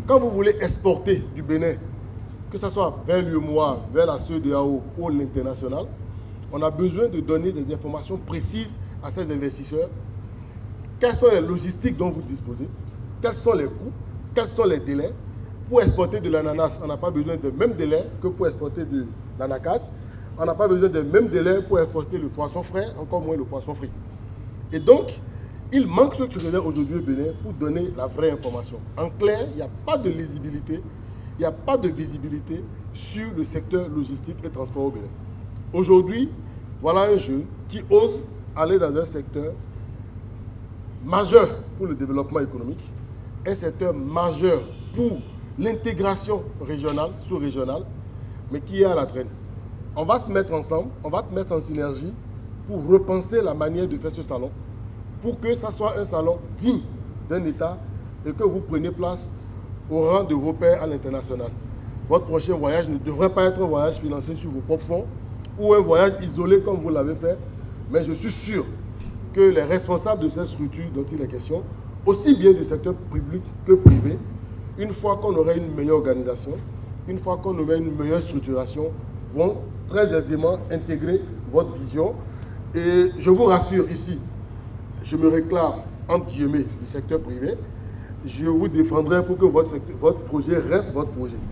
Quand vous voulez exporter du Bénin, que ce soit vers l'UEMOA, vers la CEDEAO ou l'international, on a besoin de donner des informations précises à ces investisseurs. Quelles sont les logistiques dont vous disposez? Quels sont les coûts? Quels sont les délais? Pour exporter de l'ananas, on n'a pas besoin des mêmes délais que pour exporter de l'anacate. On n'a pas besoin des mêmes délais pour exporter le poisson frais, encore moins le poisson frit. Et donc, il manque structurellement aujourd'hui au Bénin pour donner la vraie information. En clair, il n'y a pas de lisibilité, il n'y a pas de visibilité sur le secteur logistique et transport au Bénin. Aujourd'hui, voilà un jeune qui ose aller dans un secteur majeur pour le développement économique, un secteur majeur pour l'intégration régionale, sous-régionale, mais qui est à la traîne. On va se mettre ensemble, on va te mettre en synergie pour repenser la manière de faire ce salon, pour que ça soit un salon digne d'un État et que vous preniez place au rang de repère à l'international. Votre prochain voyage ne devrait pas être un voyage financé sur vos propres fonds ou un voyage isolé comme vous l'avez fait, mais je suis sûr que les responsables de ces structures dont il est question, aussi bien du secteur public que privé, une fois qu'on aurait une meilleure organisation, une fois qu'on aurait une meilleure structuration, vont très aisément intégrer votre vision. Et je vous rassure ici, je me réclame, entre guillemets, du secteur privé. Je vous défendrai pour que votre projet reste votre projet.